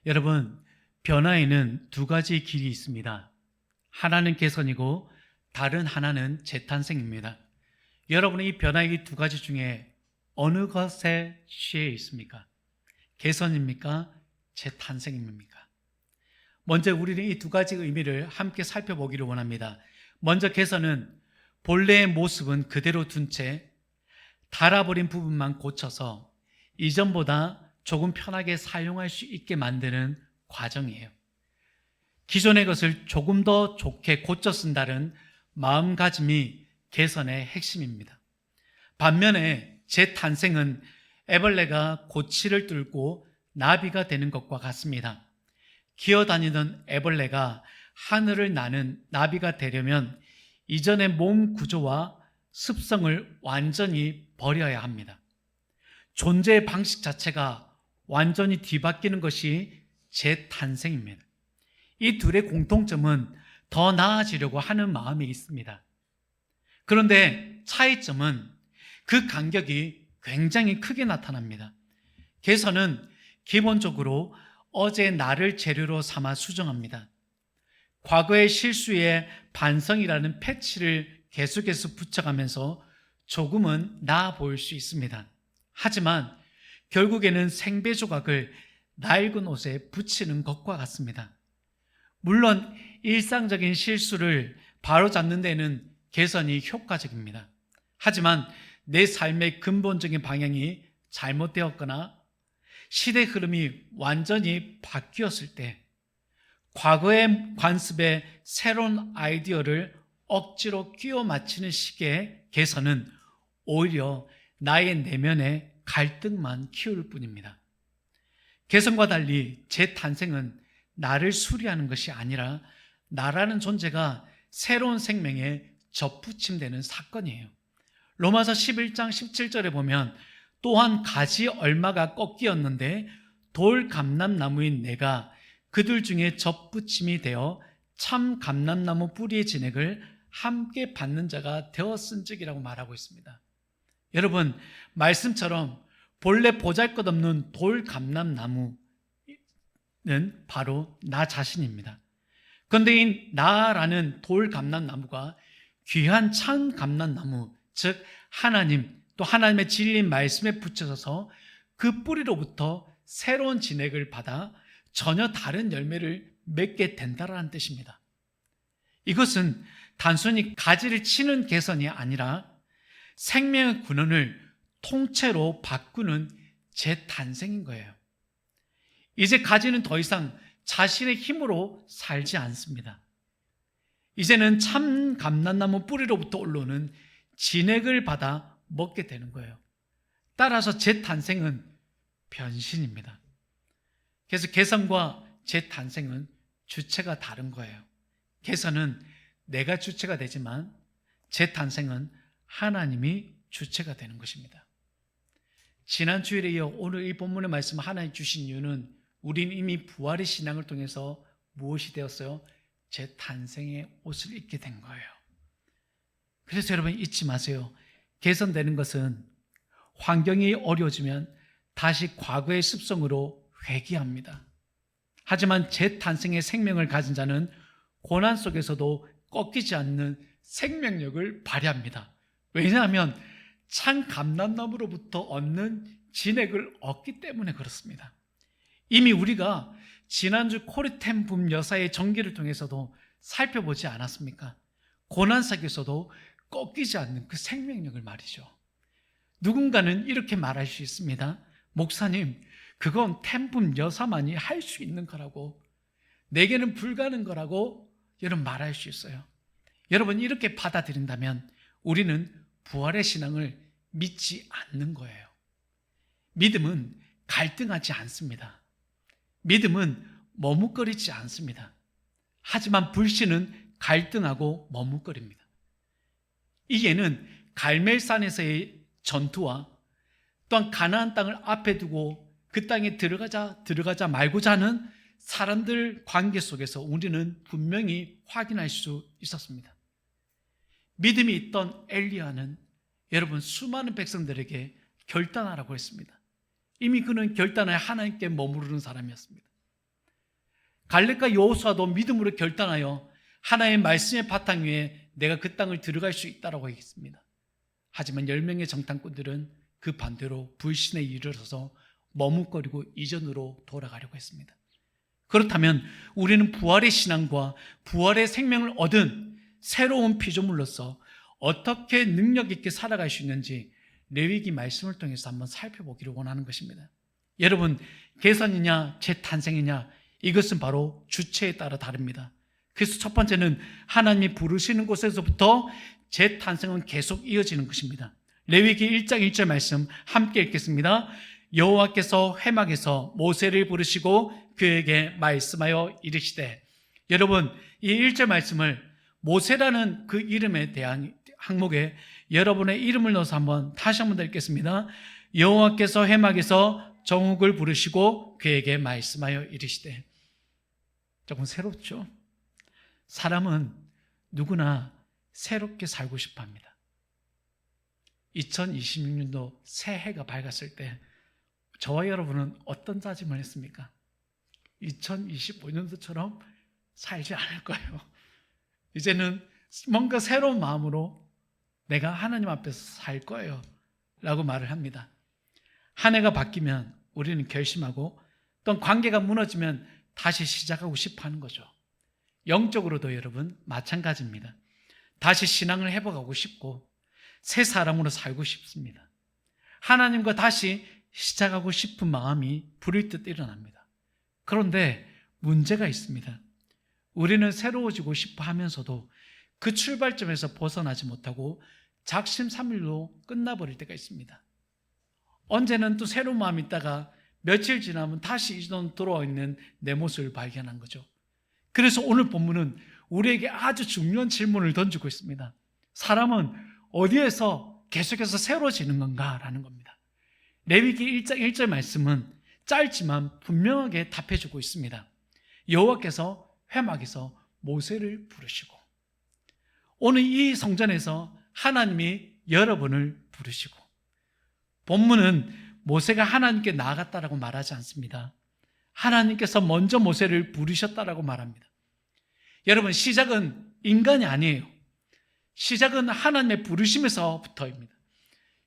여러분, 변화에는 두 가지 길이 있습니다. 하나는 개선이고 다른 하나는 재탄생입니다. 여러분은 이 변화의 이 두 가지 중에 어느 것에 취해 있습니까? 개선입니까? 재탄생입니까? 먼저 우리는 이 두 가지 의미를 함께 살펴보기를 원합니다. 먼저 개선은 본래의 모습은 그대로 둔 채 닳아버린 부분만 고쳐서 이전보다 조금 편하게 사용할 수 있게 만드는 과정이에요. 기존의 것을 조금 더 좋게 고쳐 쓴다는 마음가짐이 개선의 핵심입니다. 반면에 재탄생은 애벌레가 고치를 뚫고 나비가 되는 것과 같습니다. 기어다니던 애벌레가 하늘을 나는 나비가 되려면 이전의 몸 구조와 습성을 완전히 버려야 합니다. 존재의 방식 자체가 완전히 뒤바뀌는 것이 재탄생입니다. 이 둘의 공통점은 더 나아지려고 하는 마음이 있습니다. 그런데 차이점은 그 간격이 굉장히 크게 나타납니다. 개선은 기본적으로 어제 나를 재료로 삼아 수정합니다. 과거의 실수의 반성이라는 패치를 계속해서 붙여가면서 조금은 나아 보일 수 있습니다. 하지만 결국에는 생배 조각을 낡은 옷에 붙이는 것과 같습니다. 물론 일상적인 실수를 바로잡는 데는 개선이 효과적입니다. 하지만 내 삶의 근본적인 방향이 잘못되었거나 시대 흐름이 완전히 바뀌었을 때 과거의 관습에 새로운 아이디어를 억지로 끼워 맞추는 식의 개선은 오히려 나의 내면의 갈등만 키울 뿐입니다. 개선과 달리 재탄생은 나를 수리하는 것이 아니라 나라는 존재가 새로운 생명에 접붙임되는 사건이에요. 로마서 11장 17절에 보면 또한 가지 얼마가 꺾이었는데 돌 감람나무인 내가 그들 중에 접붙임이 되어 참 감람나무 뿌리의 진액을 함께 받는 자가 되었은즉이라고 말하고 있습니다. 여러분, 말씀처럼 본래 보잘것없는 돌 감람나무는 바로 나 자신입니다. 그런데 이 나라는 돌 감람나무가 귀한 참 감람나무, 즉 하나님, 또 하나님의 진리 말씀에 붙여져서 그 뿌리로부터 새로운 진액을 받아 전혀 다른 열매를 맺게 된다라는 뜻입니다. 이것은 단순히 가지를 치는 개선이 아니라 생명의 근원을 통째로 바꾸는 재탄생인 거예요. 이제 가지는 더 이상 자신의 힘으로 살지 않습니다. 이제는 참 감람나무 뿌리로부터 올라오는 진액을 받아 먹게 되는 거예요. 따라서 재탄생은 변신입니다. 그래서 개선과 재탄생은 주체가 다른 거예요. 개선은 내가 주체가 되지만 재탄생은 하나님이 주체가 되는 것입니다. 지난 주일에 이어 오늘 이 본문의 말씀 하나님 주신 이유는 우리는 이미 부활의 신앙을 통해서 무엇이 되었어요? 재탄생의 옷을 입게 된 거예요. 그래서 여러분 잊지 마세요. 개선되는 것은 환경이 어려워지면 다시 과거의 습성으로 회귀합니다. 하지만 재탄생의 생명을 가진 자는 고난 속에서도 꺾이지 않는 생명력을 발휘합니다. 왜냐하면 참 감람나무로부터 얻는 진액을 얻기 때문에 그렇습니다. 이미 우리가 지난주 코르텐붐 여사의 전기를 통해서도 살펴보지 않았습니까? 고난 속에서도 꺾이지 않는 그 생명력을 말이죠. 누군가는 이렇게 말할 수 있습니다. 목사님, 그건 템붐 여사만이 할 수 있는 거라고, 내게는 불가능한 거라고 여러분 말할 수 있어요. 여러분 이렇게 받아들인다면 우리는 부활의 신앙을 믿지 않는 거예요. 믿음은 갈등하지 않습니다. 믿음은 머뭇거리지 않습니다. 하지만 불신은 갈등하고 머뭇거립니다. 이게는 갈멜산에서의 전투와 또한 가나안 땅을 앞에 두고 그 땅에 들어가자 말고자 하는 사람들 관계 속에서 우리는 분명히 확인할 수 있었습니다. 믿음이 있던 엘리야는 여러분 수많은 백성들에게 결단하라고 했습니다. 이미 그는 결단하여 하나님께 머무르는 사람이었습니다. 갈렙과 여호수아도 믿음으로 결단하여 하나님의 말씀의 바탕 위에 내가 그 땅을 들어갈 수 있다라고 하겠습니다. 하지만 10명의 정탐꾼들은 그 반대로 불신에 이르러서 머뭇거리고 이전으로 돌아가려고 했습니다. 그렇다면 우리는 부활의 신앙과 부활의 생명을 얻은 새로운 피조물로서 어떻게 능력 있게 살아갈 수 있는지 레위기 말씀을 통해서 한번 살펴보기를 원하는 것입니다. 여러분, 개선이냐 재탄생이냐, 이것은 바로 주체에 따라 다릅니다. 그래서 첫 번째는 하나님이 부르시는 곳에서부터 재탄생은 계속 이어지는 것입니다. 레위기 1장 1절 말씀 함께 읽겠습니다. 여호와께서 회막에서 모세를 부르시고 그에게 말씀하여 이르시되. 여러분, 이 1절 말씀을 모세라는 그 이름에 대한 항목에 여러분의 이름을 넣어서 다시 한번 더 읽겠습니다. 여호와께서 회막에서 정욱을 부르시고 그에게 말씀하여 이르시되. 조금 새롭죠? 사람은 누구나 새롭게 살고 싶어 합니다. 2026년도 새해가 밝았을 때 저와 여러분은 어떤 다짐을 했습니까? 2025년도처럼 살지 않을 거예요. 이제는 뭔가 새로운 마음으로 내가 하나님 앞에서 살 거예요 라고 말을 합니다. 한 해가 바뀌면 우리는 결심하고, 또 관계가 무너지면 다시 시작하고 싶어 하는 거죠. 영적으로도 여러분 마찬가지입니다. 다시 신앙을 회복하고 싶고 새 사람으로 살고 싶습니다. 하나님과 다시 시작하고 싶은 마음이 불일듯 일어납니다. 그런데 문제가 있습니다. 우리는 새로워지고 싶어 하면서도 그 출발점에서 벗어나지 못하고 작심삼일로 끝나버릴 때가 있습니다. 언제는 또 새로운 마음이 있다가 며칠 지나면 다시 이전 돌아와 있는 내 모습을 발견한 거죠. 그래서 오늘 본문은 우리에게 아주 중요한 질문을 던지고 있습니다. 사람은 어디에서 계속해서 새로워지는 건가라는 겁니다. 레위기 1장 1절 말씀은 짧지만 분명하게 답해주고 있습니다. 여호와께서 회막에서 모세를 부르시고, 오늘 이 성전에서 하나님이 여러분을 부르시고, 본문은 모세가 하나님께 나아갔다라고 말하지 않습니다. 하나님께서 먼저 모세를 부르셨다라고 말합니다. 여러분, 시작은 인간이 아니에요. 시작은 하나님의 부르심에서부터입니다.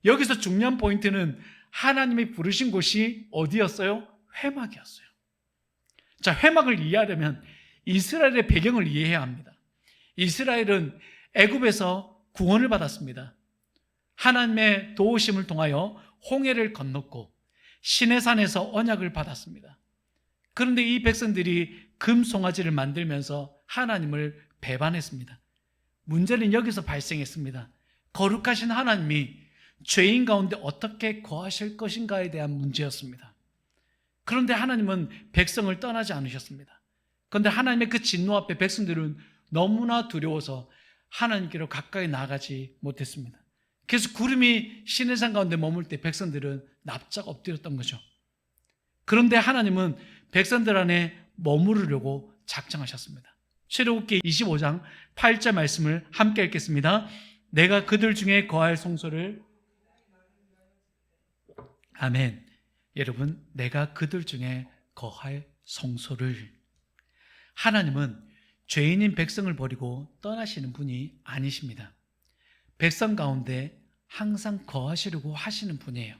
여기서 중요한 포인트는 하나님이 부르신 곳이 어디였어요? 회막이었어요. 자, 회막을 이해하려면 이스라엘의 배경을 이해해야 합니다. 이스라엘은 애굽에서 구원을 받았습니다. 하나님의 도우심을 통하여 홍해를 건넜고 시내산에서 언약을 받았습니다. 그런데 이 백성들이 금송아지를 만들면서 하나님을 배반했습니다. 문제는 여기서 발생했습니다. 거룩하신 하나님이 죄인 가운데 어떻게 거하실 것인가에 대한 문제였습니다. 그런데 하나님은 백성을 떠나지 않으셨습니다. 그런데 하나님의 그 진노 앞에 백성들은 너무나 두려워서 하나님께로 가까이 나가지 못했습니다. 그래서 구름이 시내산 가운데 머물 때 백성들은 납작 엎드렸던 거죠. 그런데 하나님은 백성들 안에 머무르려고 작정하셨습니다. 출애굽기 25장 8절 말씀을 함께 읽겠습니다. 내가 그들 중에 거할 성소를, 아멘. 여러분, 내가 그들 중에 거할 성소를. 하나님은 죄인인 백성을 버리고 떠나시는 분이 아니십니다. 백성 가운데 항상 거하시려고 하시는 분이에요.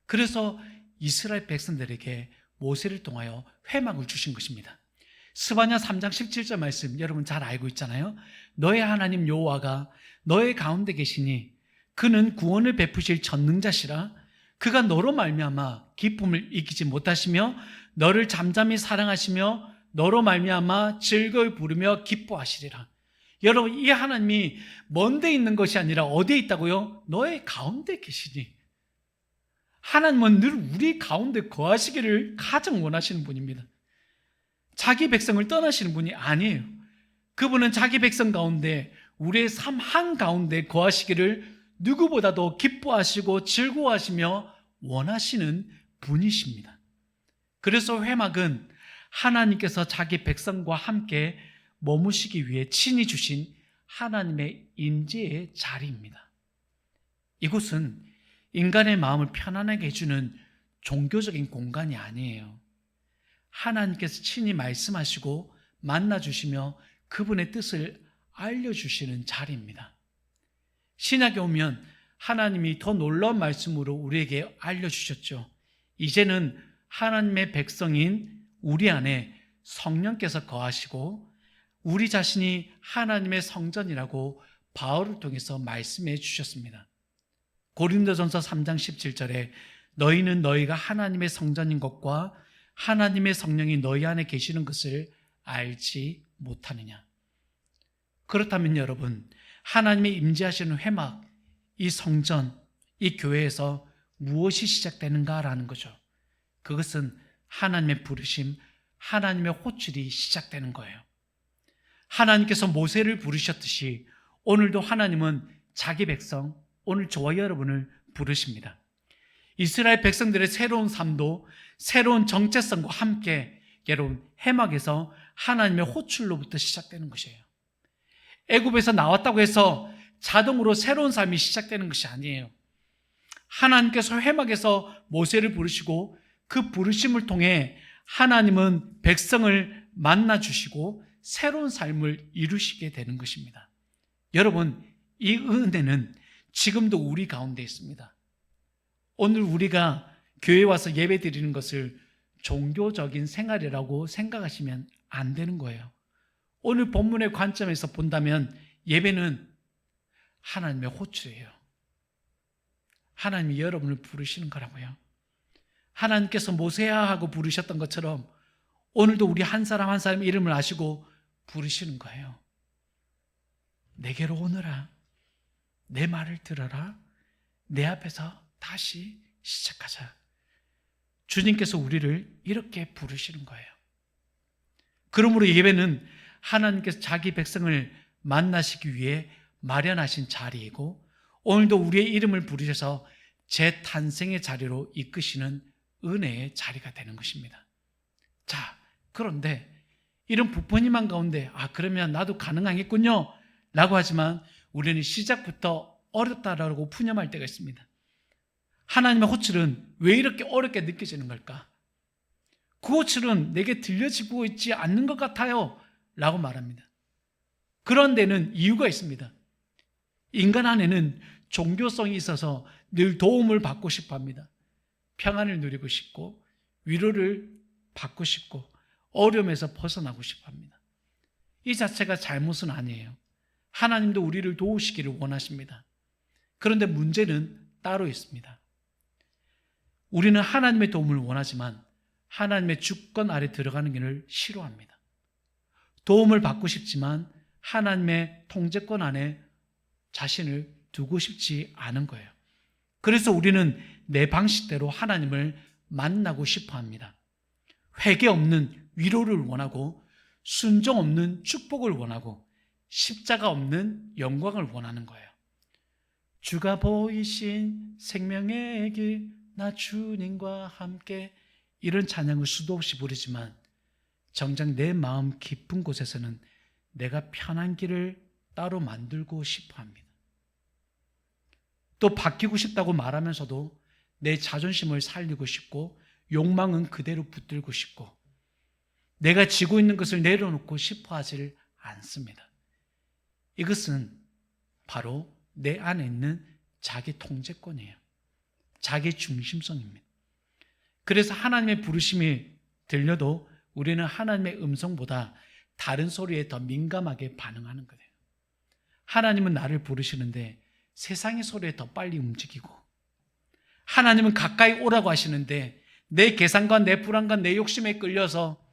그래서 이스라엘 백성들에게 모세를 통하여 회막을 주신 것입니다. 스바냐 3장 17절 말씀 여러분 잘 알고 있잖아요. 너의 하나님 여호와가 너의 가운데 계시니 그는 구원을 베푸실 전능자시라. 그가 너로 말미암아 기쁨을 이기지 못하시며 너를 잠잠히 사랑하시며 너로 말미암아 즐거이 부르며 기뻐하시리라. 여러분, 이 하나님이 먼데 있는 것이 아니라 어디에 있다고요? 너의 가운데 계시니. 하나님은 늘 우리 가운데 거하시기를 가장 원하시는 분입니다. 자기 백성을 떠나시는 분이 아니에요. 그분은 자기 백성 가운데, 우리의 삶 한가운데 거하시기를 누구보다도 기뻐하시고 즐거워하시며 원하시는 분이십니다. 그래서 회막은 하나님께서 자기 백성과 함께 머무시기 위해 친히 주신 하나님의 임재의 자리입니다. 이곳은 인간의 마음을 편안하게 해주는 종교적인 공간이 아니에요. 하나님께서 친히 말씀하시고 만나주시며 그분의 뜻을 알려주시는 자리입니다. 신약에 오면 하나님이 더 놀라운 말씀으로 우리에게 알려주셨죠. 이제는 하나님의 백성인 우리 안에 성령께서 거하시고 우리 자신이 하나님의 성전이라고 바울을 통해서 말씀해 주셨습니다. 고린도전서 3장 17절에 너희는 너희가 하나님의 성전인 것과 하나님의 성령이 너희 안에 계시는 것을 알지 못하느냐. 그렇다면 여러분, 하나님의 임재하시는 회막, 이 성전, 이 교회에서 무엇이 시작되는가라는 거죠. 그것은 하나님의 부르심, 하나님의 호출이 시작되는 거예요. 하나님께서 모세를 부르셨듯이 오늘도 하나님은 자기 백성, 오늘 저와 여러분을 부르십니다. 이스라엘 백성들의 새로운 삶도 새로운 정체성과 함께 여러분 회막에서 하나님의 호출로부터 시작되는 것이에요. 애굽에서 나왔다고 해서 자동으로 새로운 삶이 시작되는 것이 아니에요. 하나님께서 회막에서 모세를 부르시고 그 부르심을 통해 하나님은 백성을 만나주시고 새로운 삶을 이루시게 되는 것입니다. 여러분, 이 은혜는 지금도 우리 가운데 있습니다. 오늘 우리가 교회에 와서 예배 드리는 것을 종교적인 생활이라고 생각하시면 안 되는 거예요. 오늘 본문의 관점에서 본다면 예배는 하나님의 호출이에요. 하나님이 여러분을 부르시는 거라고요. 하나님께서 모세야 하고 부르셨던 것처럼 오늘도 우리 한 사람 한 사람 이름을 아시고 부르시는 거예요. 내게로 오너라. 내 말을 들어라. 내 앞에서 다시 시작하자. 주님께서 우리를 이렇게 부르시는 거예요. 그러므로 예배는 하나님께서 자기 백성을 만나시기 위해 마련하신 자리이고 오늘도 우리의 이름을 부르셔서 재탄생의 자리로 이끄시는 은혜의 자리가 되는 것입니다. 자, 그런데 이런 부모님만 가운데 그러면 나도 가능하겠군요 라고 하지만 우리는 시작부터 어렵다라고 푸념할 때가 있습니다. 하나님의 호출은 왜 이렇게 어렵게 느껴지는 걸까? 그 호출은 내게 들려지고 있지 않는 것 같아요 라고 말합니다. 그런 데는 이유가 있습니다. 인간 안에는 종교성이 있어서 늘 도움을 받고 싶어 합니다. 평안을 누리고 싶고 위로를 받고 싶고 어려움에서 벗어나고 싶어 합니다. 이 자체가 잘못은 아니에요. 하나님도 우리를 도우시기를 원하십니다. 그런데 문제는 따로 있습니다. 우리는 하나님의 도움을 원하지만 하나님의 주권 아래 들어가는 것을 싫어합니다. 도움을 받고 싶지만 하나님의 통제권 안에 자신을 두고 싶지 않은 거예요. 그래서 우리는 내 방식대로 하나님을 만나고 싶어 합니다. 회개 없는 위로를 원하고 순종 없는 축복을 원하고 십자가 없는 영광을 원하는 거예요. 주가 보이신 생명의 길 나 주님과 함께 이런 찬양을 수도 없이 부르지만 정작 내 마음 깊은 곳에서는 내가 편한 길을 따로 만들고 싶어 합니다. 또 바뀌고 싶다고 말하면서도 내 자존심을 살리고 싶고 욕망은 그대로 붙들고 싶고 내가 지고 있는 것을 내려놓고 싶어 하지 않습니다. 이것은 바로 내 안에 있는 자기 통제권이에요. 자기 중심성입니다. 그래서 하나님의 부르심이 들려도 우리는 하나님의 음성보다 다른 소리에 더 민감하게 반응하는 거예요. 하나님은 나를 부르시는데 세상의 소리에 더 빨리 움직이고 하나님은 가까이 오라고 하시는데 내 계산과 내 불안과 내 욕심에 끌려서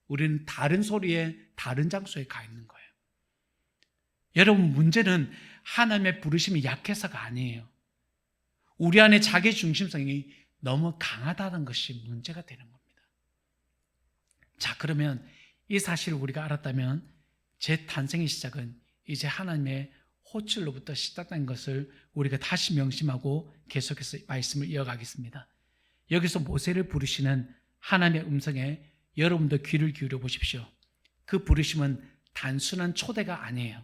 우리는 다른 소리에 다른 장소에 가 있는 거예요. 여러분, 문제는 하나님의 부르심이 약해서가 아니에요. 우리 안에 자기 중심성이 너무 강하다는 것이 문제가 되는 겁니다. 자, 그러면 이 사실을 우리가 알았다면 재탄생의 시작은 이제 하나님의 호출로부터 시작된 것을 우리가 다시 명심하고 계속해서 말씀을 이어가겠습니다. 여기서 모세를 부르시는 하나님의 음성에 여러분도 귀를 기울여 보십시오. 그 부르심은 단순한 초대가 아니에요.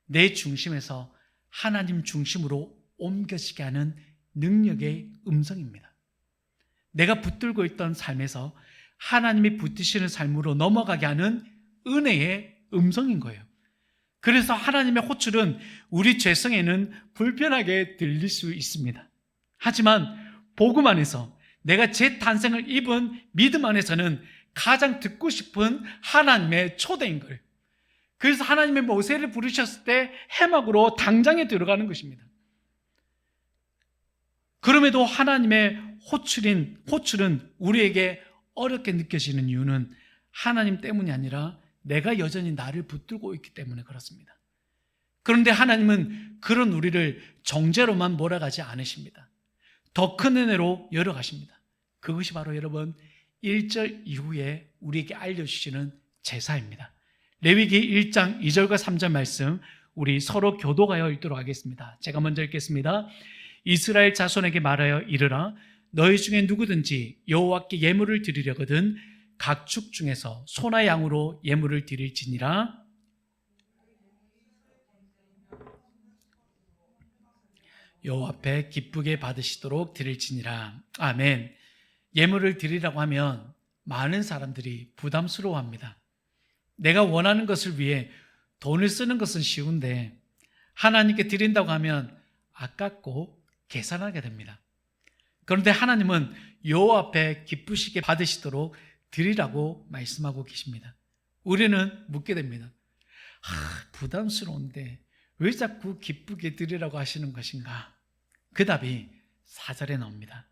내 중심에서 하나님 중심으로 옮겨지게 하는 능력의 음성입니다. 내가 붙들고 있던 삶에서 하나님이 붙드시는 삶으로 넘어가게 하는 은혜의 음성인 거예요. 그래서 하나님의 호출은 우리 죄성에는 불편하게 들릴 수 있습니다. 하지만 복음 안에서 내가 재탄생을 입은 믿음 안에서는 가장 듣고 싶은 하나님의 초대인 거예요. 그래서 하나님의 모세를 부르셨을 때 해막으로 당장에 들어가는 것입니다. 그럼에도 하나님의 호출은 우리에게 어렵게 느껴지는 이유는 하나님 때문이 아니라 내가 여전히 나를 붙들고 있기 때문에 그렇습니다. 그런데 하나님은 그런 우리를 정죄로만 몰아가지 않으십니다. 더 큰 은혜로 열어가십니다. 그것이 바로 여러분 1절 이후에 우리에게 알려주시는 제사입니다. 레위기 1장 2절과 3절 말씀 우리 서로 교독하여 읽도록 하겠습니다. 제가 먼저 읽겠습니다. 이스라엘 자손에게 말하여 이르라 너희 중에 누구든지 여호와께 예물을 드리려거든 각 축 중에서 소나 양으로 예물을 드릴지니라. 여호와 앞에 기쁘게 받으시도록 드릴지니라. 아멘. 예물을 드리라고 하면 많은 사람들이 부담스러워합니다. 내가 원하는 것을 위해 돈을 쓰는 것은 쉬운데 하나님께 드린다고 하면 아깝고 계산하게 됩니다. 그런데 하나님은 여호와 앞에 기쁘시게 받으시도록 드리라고 말씀하고 계십니다. 우리는 묻게 됩니다. 부담스러운데 왜 자꾸 기쁘게 드리라고 하시는 것인가? 그 답이 4절에 나옵니다.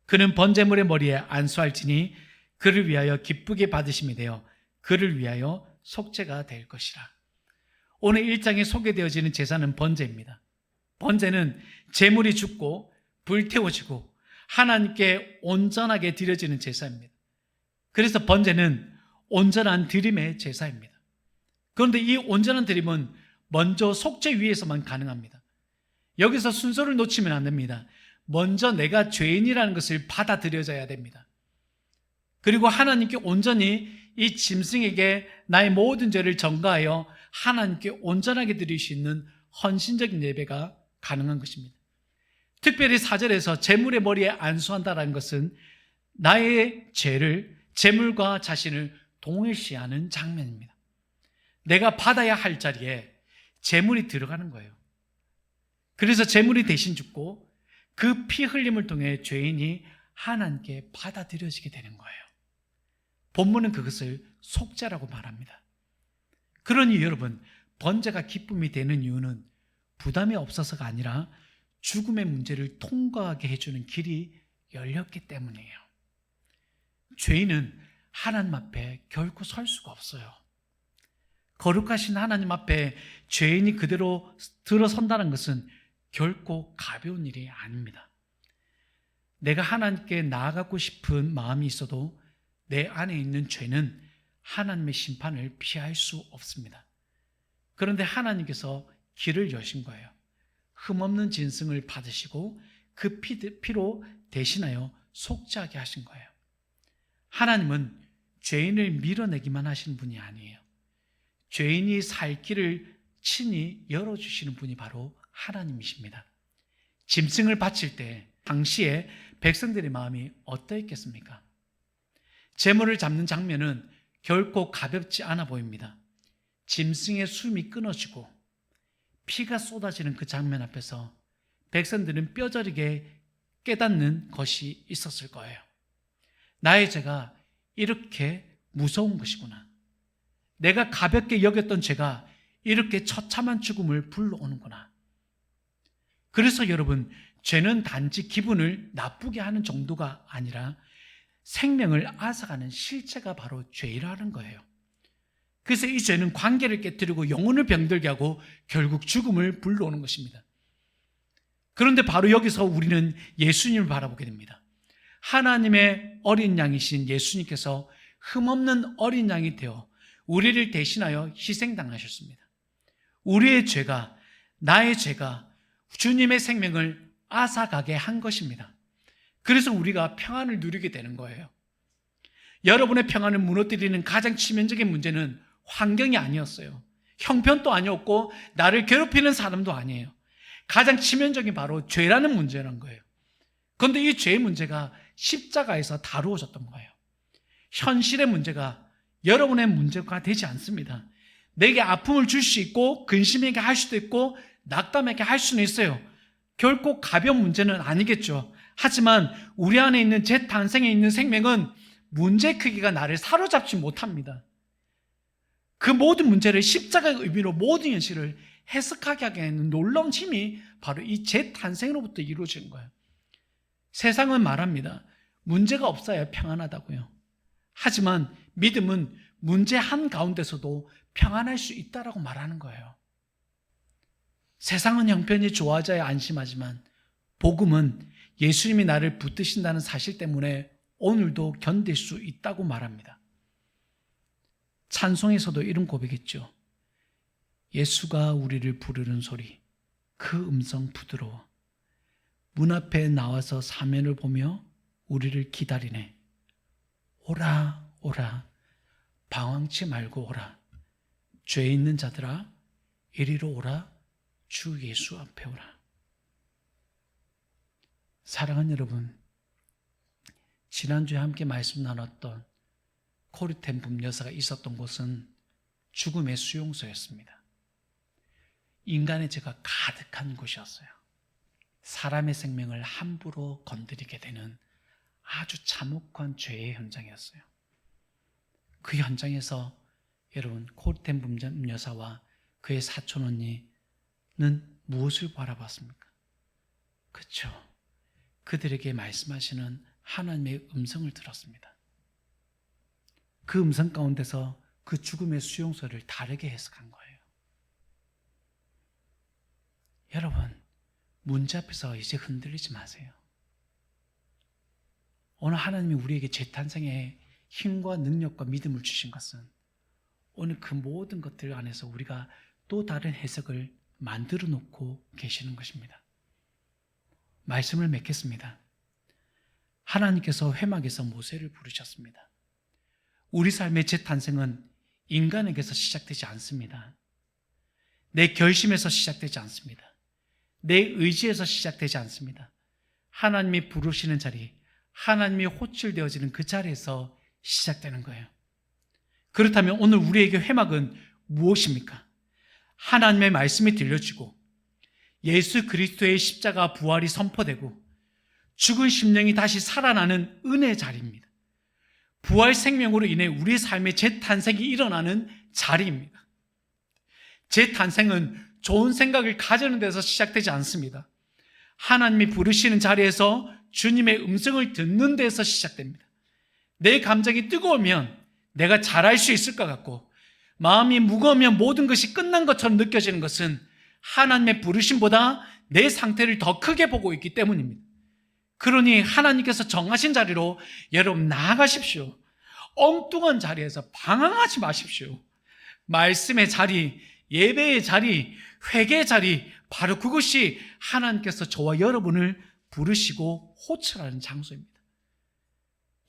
그는 번제물의 머리에 안수할지니 그를 위하여 기쁘게 받으심이 되어 그를 위하여 속죄가 될 것이라. 오늘 1장에 소개되어지는 제사는 번제입니다. 번제는 제물이 죽고 불태워지고 하나님께 온전하게 드려지는 제사입니다. 그래서 번제는 온전한 드림의 제사입니다. 그런데 이 온전한 드림은 먼저 속죄 위에서만 가능합니다. 여기서 순서를 놓치면 안 됩니다. 먼저 내가 죄인이라는 것을 받아들여져야 됩니다. 그리고 하나님께 온전히 이 짐승에게 나의 모든 죄를 전가하여 하나님께 온전하게 드릴 수 있는 헌신적인 예배가 가능한 것입니다. 특별히 4절에서 제물의 머리에 안수한다는 것은 나의 죄를 제물과 자신을 동일시하는 장면입니다. 내가 받아야 할 자리에 제물이 들어가는 거예요. 그래서 제물이 대신 죽고 그 피 흘림을 통해 죄인이 하나님께 받아들여지게 되는 거예요. 본문은 그것을 속죄라고 말합니다. 그러니 여러분, 번제가 기쁨이 되는 이유는 부담이 없어서가 아니라 죽음의 문제를 통과하게 해주는 길이 열렸기 때문이에요. 죄인은 하나님 앞에 결코 설 수가 없어요. 거룩하신 하나님 앞에 죄인이 그대로 들어선다는 것은 결코 가벼운 일이 아닙니다. 내가 하나님께 나아가고 싶은 마음이 있어도 내 안에 있는 죄는 하나님의 심판을 피할 수 없습니다. 그런데 하나님께서 길을 여신 거예요. 흠없는 진승을 받으시고 그 피로 대신하여 속죄하게 하신 거예요. 하나님은 죄인을 밀어내기만 하시는 분이 아니에요. 죄인이 살 길을 친히 열어주시는 분이 바로 하나님이십니다. 짐승을 바칠 때 당시에 백성들의 마음이 어떠했겠습니까? 제물을 잡는 장면은 결코 가볍지 않아 보입니다. 짐승의 숨이 끊어지고 피가 쏟아지는 그 장면 앞에서 백성들은 뼈저리게 깨닫는 것이 있었을 거예요. 나의 죄가 이렇게 무서운 것이구나. 내가 가볍게 여겼던 죄가 이렇게 처참한 죽음을 불러오는구나. 그래서 여러분, 죄는 단지 기분을 나쁘게 하는 정도가 아니라 생명을 앗아가는 실체가 바로 죄라는 거예요. 그래서 이 죄는 관계를 깨뜨리고 영혼을 병들게 하고 결국 죽음을 불러오는 것입니다. 그런데 바로 여기서 우리는 예수님을 바라보게 됩니다. 하나님의 어린 양이신 예수님께서 흠없는 어린 양이 되어 우리를 대신하여 희생당하셨습니다. 우리의 죄가, 나의 죄가 주님의 생명을 앗아가게 한 것입니다. 그래서 우리가 평안을 누리게 되는 거예요. 여러분의 평안을 무너뜨리는 가장 치명적인 문제는 환경이 아니었어요. 형편도 아니었고 나를 괴롭히는 사람도 아니에요. 가장 치명적인 바로 죄라는 문제란 거예요. 그런데 이 죄의 문제가 십자가에서 다루어졌던 거예요. 현실의 문제가 여러분의 문제가 되지 않습니다. 내게 아픔을 줄 수 있고 근심에게 할 수도 있고 낙담에게 할 수는 있어요. 결코 가벼운 문제는 아니겠죠. 하지만 우리 안에 있는 재탄생에 있는 생명은 문제 크기가 나를 사로잡지 못합니다. 그 모든 문제를 십자가의 의미로 모든 현실을 해석하게 하게 하는 놀라운 힘이 바로 이 재탄생으로부터 이루어지는 거예요. 세상은 말합니다. 문제가 없어야 평안하다고요. 하지만 믿음은 문제 한가운데서도 평안할 수 있다라고 말하는 거예요. 세상은 형편이 좋아져야 안심하지만 복음은 예수님이 나를 붙드신다는 사실 때문에 오늘도 견딜 수 있다고 말합니다. 찬송에서도 이런 고백했죠. 예수가 우리를 부르는 소리, 그 음성 부드러워. 문 앞에 나와서 사면을 보며 우리를 기다리네. 오라 오라, 방황치 말고 오라. 죄 있는 자들아 이리로 오라. 주 예수 앞에 오라. 사랑하는 여러분, 지난주에 함께 말씀 나눴던 코르텐 분여사가 있었던 곳은 죽음의 수용소였습니다. 인간의 죄가 가득한 곳이었어요. 사람의 생명을 함부로 건드리게 되는 아주 참혹한 죄의 현장이었어요. 그 현장에서 여러분, 코르텐 분여사와 그의 사촌 언니는 무엇을 바라봤습니까? 그렇죠. 그들에게 말씀하시는 하나님의 음성을 들었습니다. 그 음성 가운데서 그 죽음의 수용소를 다르게 해석한 거예요. 여러분, 문제 앞에서 이제 흔들리지 마세요. 오늘 하나님이 우리에게 재탄생의 힘과 능력과 믿음을 주신 것은 오늘 그 모든 것들 안에서 우리가 또 다른 해석을 만들어 놓고 계시는 것입니다. 말씀을 맺겠습니다. 하나님께서 회막에서 모세를 부르셨습니다. 우리 삶의 재탄생은 인간에게서 시작되지 않습니다. 내 결심에서 시작되지 않습니다. 내 의지에서 시작되지 않습니다. 하나님이 부르시는 자리, 하나님이 호출되어지는 그 자리에서 시작되는 거예요. 그렇다면 오늘 우리에게 회막은 무엇입니까? 하나님의 말씀이 들려지고 예수 그리스도의 십자가 부활이 선포되고 죽은 심령이 다시 살아나는 은혜의 자리입니다. 부활 생명으로 인해 우리의 삶의 재탄생이 일어나는 자리입니다. 재탄생은 좋은 생각을 가지는 데서 시작되지 않습니다. 하나님이 부르시는 자리에서 주님의 음성을 듣는 데서 시작됩니다. 내 감정이 뜨거우면 내가 잘할 수 있을 것 같고 마음이 무거우면 모든 것이 끝난 것처럼 느껴지는 것은 하나님의 부르심보다 내 상태를 더 크게 보고 있기 때문입니다. 그러니 하나님께서 정하신 자리로 여러분 나아가십시오. 엉뚱한 자리에서 방황하지 마십시오. 말씀의 자리, 예배의 자리, 회개의 자리, 바로 그것이 하나님께서 저와 여러분을 부르시고 호출하는 장소입니다.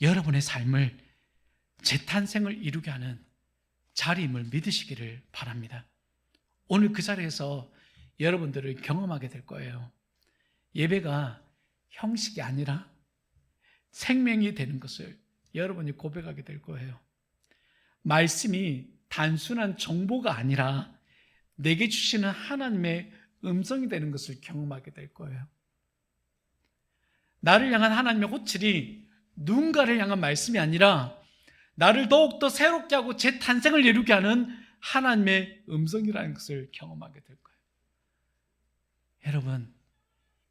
여러분의 삶을 재탄생을 이루게 하는 자리임을 믿으시기를 바랍니다. 오늘 그 자리에서 여러분들을 경험하게 될 거예요. 예배가 형식이 아니라 생명이 되는 것을 여러분이 고백하게 될 거예요. 말씀이 단순한 정보가 아니라 내게 주시는 하나님의 음성이 되는 것을 경험하게 될 거예요. 나를 향한 하나님의 호출이 누군가를 향한 말씀이 아니라 나를 더욱더 새롭게 하고 재탄생을 이루게 하는 하나님의 음성이라는 것을 경험하게 될 거예요. 여러분,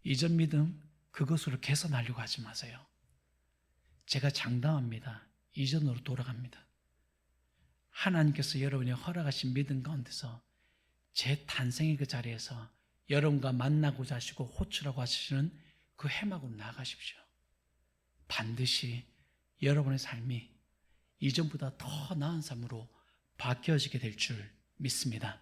이전 믿음 그것으로 개선하려고 하지 마세요. 제가 장담합니다. 이전으로 돌아갑니다. 하나님께서 여러분이 허락하신 믿음 가운데서 재탄생의 그 자리에서 여러분과 만나고자 하시고 호출하고 하시는 그 해막으로 나아가십시오. 반드시 여러분의 삶이 이전보다 더 나은 삶으로 바뀌어지게 될 줄 믿습니다.